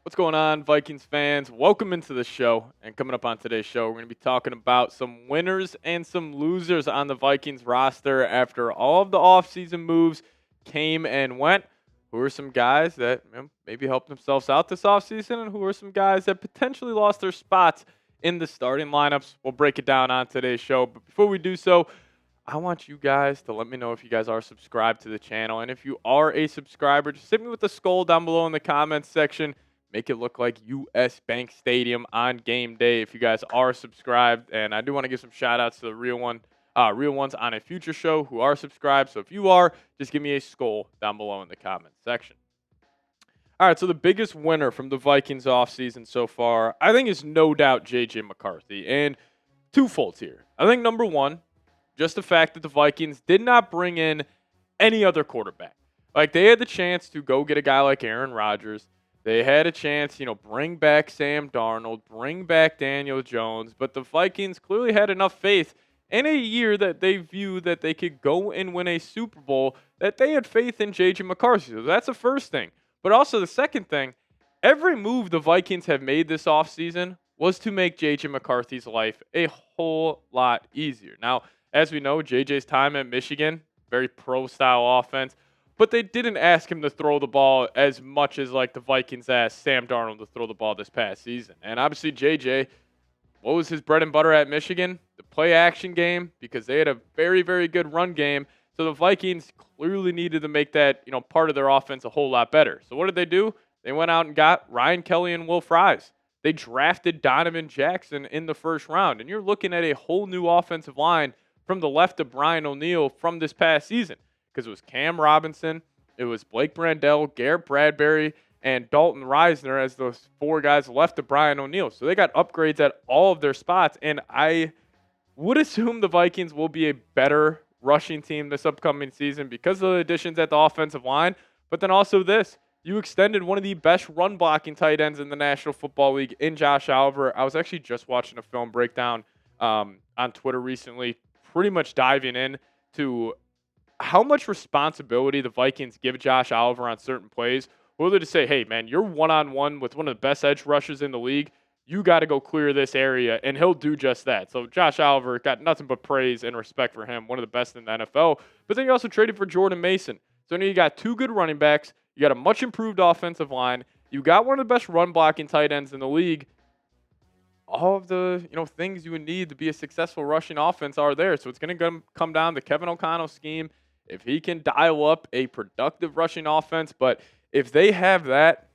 What's going on, Vikings fans? Welcome into the show. And coming up on today's show, we're going to be talking about some winners and some losers on the Vikings roster after all of the offseason moves came and went. Who are some guys that maybe helped themselves out this offseason, and who are some guys that potentially lost their spots in the starting lineups? We'll break it down on today's show. But before we do so, I want you guys to let me know if you guys are subscribed to the channel. And if you are a subscriber, just hit me with a skull down below in the comments section. Make it look like U.S. Bank Stadium on game day if you guys are subscribed. And I do want to give some shout-outs to the real ones on a future show who are subscribed. So if you are, just give me a skull down below in the comments section. All right, so the biggest winner from the Vikings offseason so far, I think, is no doubt J.J. McCarthy. And twofold here. I think, number one, just the fact that the Vikings did not bring in any other quarterback. Like, they had the chance to go get a guy like Aaron Rodgers. They had a chance, bring back Sam Darnold, bring back Daniel Jones, but the Vikings clearly had enough faith in a year that they view that they could go and win a Super Bowl, that they had faith in J.J. McCarthy. So that's the first thing. But also the second thing, every move the Vikings have made this offseason was to make J.J. McCarthy's life a whole lot easier. Now, as we know, J.J.'s time at Michigan, very pro-style offense. But they didn't ask him to throw the ball as much as like the Vikings asked Sam Darnold to throw the ball this past season. And obviously JJ, what was his bread and butter at Michigan? The play action game, because they had a very, very good run game. So the Vikings clearly needed to make that, part of their offense a whole lot better. So what did they do? They went out and got Ryan Kelly and Will Fries. They drafted Donovan Jackson in the first round. And you're looking at a whole new offensive line from the left of Brian O'Neill from this past season. Because it was Cam Robinson, it was Blake Brandell, Garrett Bradbury, and Dalton Reisner as those four guys left of Brian O'Neill. So they got upgrades at all of their spots, and I would assume the Vikings will be a better rushing team this upcoming season because of the additions at the offensive line. But then also this, you extended one of the best run-blocking tight ends in the National Football League in Josh Oliver. I was actually just watching a film breakdown on Twitter recently, pretty much diving in to how much responsibility the Vikings give Josh Oliver on certain plays, whether to say, hey, man, you're one-on-one with one of the best edge rushers in the league. You got to go clear this area, and he'll do just that. So Josh Oliver got nothing but praise and respect for him, one of the best in the NFL. But then you also traded for Jordan Mason. So now you got two good running backs. You got a much-improved offensive line. You got one of the best run-blocking tight ends in the league. All of the things you would need to be a successful rushing offense are there. So it's going to come down to Kevin O'Connell's scheme. If he can dial up a productive rushing offense, but if they have that,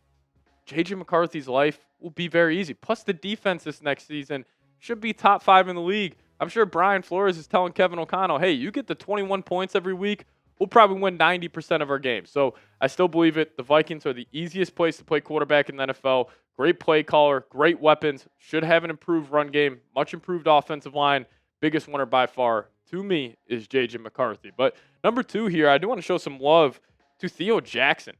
J.J. McCarthy's life will be very easy. Plus, the defense this next season should be top 5 in the league. I'm sure Brian Flores is telling Kevin O'Connell, hey, you get the 21 points every week, we'll probably win 90% of our games. So I still believe it. The Vikings are the easiest place to play quarterback in the NFL. Great play caller, great weapons, should have an improved run game, much improved offensive line. Biggest winner by far, to me, is J.J. McCarthy. But number 2 here, I do want to show some love to Theo Jackson.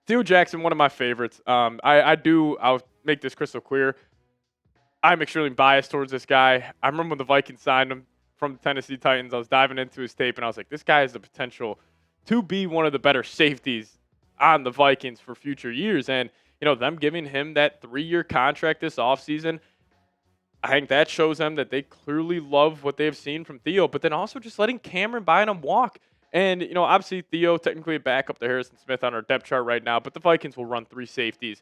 Theo Jackson, one of my favorites. I'll make this crystal clear. I'm extremely biased towards this guy. I remember when the Vikings signed him from the Tennessee Titans. I was diving into his tape, and I was like, this guy has the potential to be one of the better safeties on the Vikings for future years. And, them giving him that 3-year contract this offseason, I think that shows them that they clearly love what they've seen from Theo, but then also just letting Cameron Bynum walk. And, obviously Theo technically a backup to Harrison Smith on our depth chart right now, but the Vikings will run 3 safeties,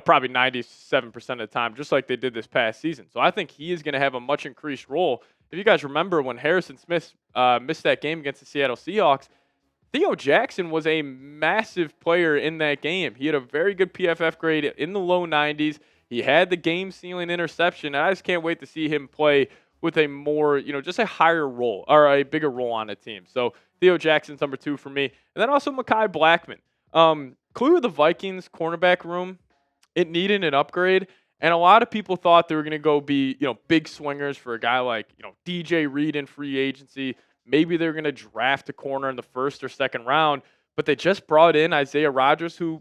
probably 97% of the time, just like they did this past season. So I think he is going to have a much increased role. If you guys remember when Harrison Smith missed that game against the Seattle Seahawks, Theo Jackson was a massive player in that game. He had a very good PFF grade in the low 90s. He had the game-sealing interception, and I just can't wait to see him play with a more, just a higher role or a bigger role on the team. So Theo Jackson's number 2 for me. And then also Mekhi Blackmon. Clearly the Vikings cornerback room, it needed an upgrade. And a lot of people thought they were going to go be, big swingers for a guy like, DJ Reed in free agency. Maybe they're going to draft a corner in the first or second round. But they just brought in Isaiah Rodgers, who,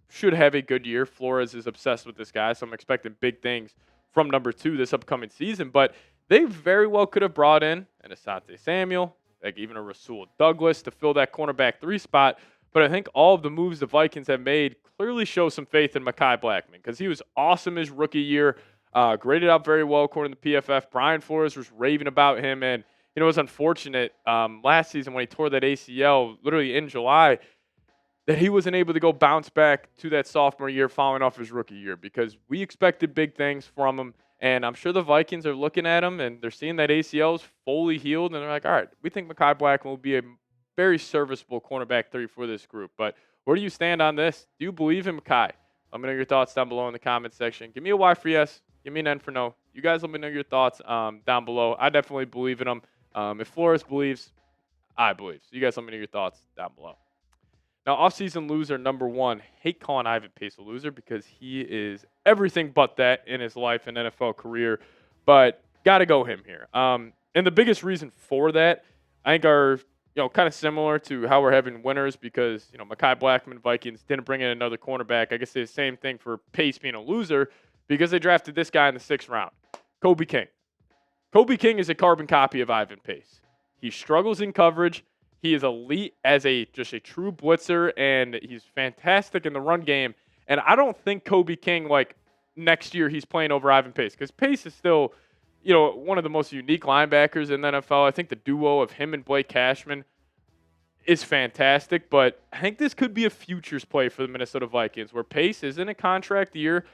should have a good year. Flores is obsessed with this guy, so I'm expecting big things from number 2 this upcoming season. But they very well could have brought in an Asante Samuel. like even a Rasul Douglas to fill that cornerback 3 spot. But I think all of the moves the Vikings have made clearly show some faith in Mekhi Blackman because he was awesome his rookie year, graded out very well according to PFF. Brian Flores was raving about him, and it was unfortunate last season when he tore that ACL literally in July that he wasn't able to go bounce back to that sophomore year following off his rookie year because we expected big things from him. And I'm sure the Vikings are looking at him and they're seeing that ACL is fully healed. And they're like, all right, we think Mekhi Blackman will be a very serviceable cornerback 3 for this group. But where do you stand on this? Do you believe in Mekhi? Let me know your thoughts down below in the comment section. Give me a Y for yes. Give me an N for no. You guys let me know your thoughts down below. I definitely believe in him. If Flores believes, I believe. So you guys let me know your thoughts down below. Now, offseason loser number 1. Hate calling Ivan Pace a loser because he is everything but that in his life and NFL career. But got to go him here. And the biggest reason for that, I think, are kind of similar to how we're having winners because Mekhi Blackman Vikings didn't bring in another cornerback. I guess it's the same thing for Pace being a loser because they drafted this guy in the 6th round, Kobe King. Kobe King is a carbon copy of Ivan Pace. He struggles in coverage. He is elite as just a true blitzer, and he's fantastic in the run game. And I don't think Kobe King, next year he's playing over Ivan Pace because Pace is still, one of the most unique linebackers in the NFL. I think the duo of him and Blake Cashman is fantastic, but I think this could be a futures play for the Minnesota Vikings where Pace is in a contract year.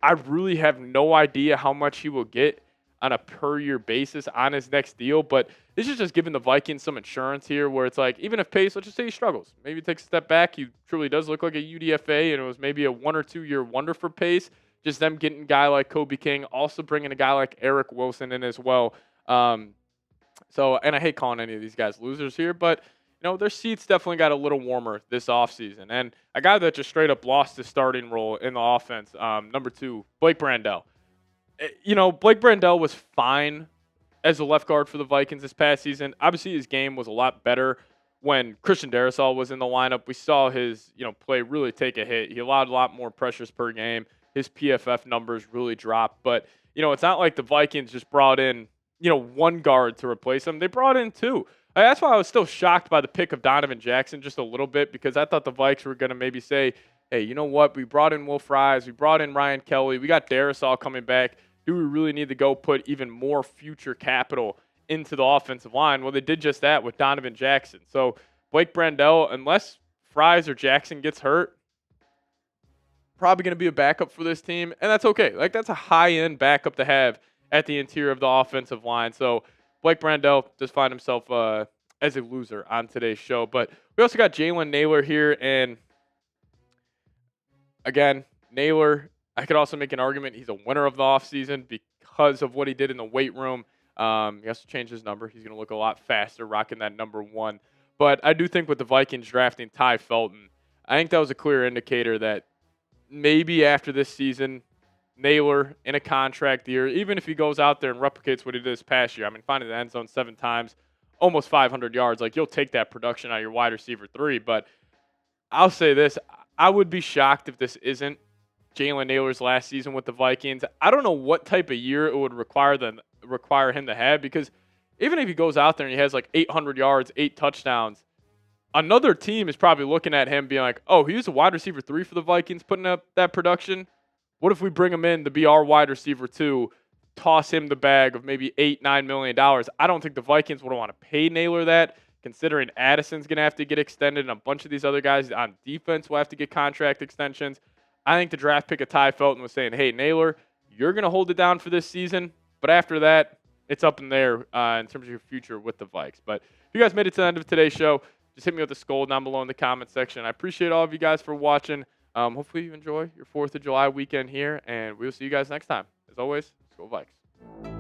I really have no idea how much he will get on a per-year basis on his next deal, but this is just giving the Vikings some insurance here where it's like, even if Pace, let's just say he struggles, maybe he takes a step back, he truly does look like a UDFA, and it was maybe a 1 or 2 year wonder for Pace, just them getting a guy like Kobe King, also bringing a guy like Eric Wilson in as well. And I hate calling any of these guys losers here, but their seats definitely got a little warmer this offseason. And a guy that just straight up lost his starting role in the offense, number 2, Blake Brandell. Blake Brandell was fine as a left guard for the Vikings this past season. Obviously, his game was a lot better when Christian Darrisaw was in the lineup. We saw his, play really take a hit. He allowed a lot more pressures per game. His PFF numbers really dropped. But, it's not like the Vikings just brought in, 1 guard to replace him. They brought in 2. That's why I was still shocked by the pick of Donovan Jackson just a little bit because I thought the Vikes were going to maybe say, hey, you know what? We brought in Will Fries. We brought in Ryan Kelly. We got Darrisaw coming back. Do we really need to go put even more future capital into the offensive line? Well, they did just that with Donovan Jackson. So Blake Brandell, unless Fries or Jackson gets hurt, probably going to be a backup for this team, and that's okay. That's a high-end backup to have at the interior of the offensive line. So Blake Brandell does find himself as a loser on today's show. But we also got Jalen Naylor here, and again, Naylor, I could also make an argument he's a winner of the offseason because of what he did in the weight room. He has to change his number. He's going to look a lot faster rocking that number 1. But I do think with the Vikings drafting Tai Felton, I think that was a clear indicator that maybe after this season, Naylor in a contract year, even if he goes out there and replicates what he did this past year, finding the end zone 7 times, almost 500 yards, you'll take that production out of your wide receiver 3. But I'll say this, I would be shocked if this isn't Jalen Naylor's last season with the Vikings. I don't know what type of year it would require him to have because even if he goes out there and he has 800 yards, 8 touchdowns, another team is probably looking at him being like, oh, he was a wide receiver 3 for the Vikings putting up that production. What if we bring him in to be our wide receiver 2, toss him the bag of maybe $8-9 million? I don't think the Vikings would want to pay Naylor that, considering Addison's going to have to get extended and a bunch of these other guys on defense will have to get contract extensions. I think the draft pick of Tai Felton was saying, hey, Naylor, you're going to hold it down for this season, but after that, it's up in there in terms of your future with the Vikes. But if you guys made it to the end of today's show, just hit me with a skull down below in the comment section. I appreciate all of you guys for watching. Hopefully you enjoy your 4th of July weekend here, and we'll see you guys next time. As always, Skol Vikes.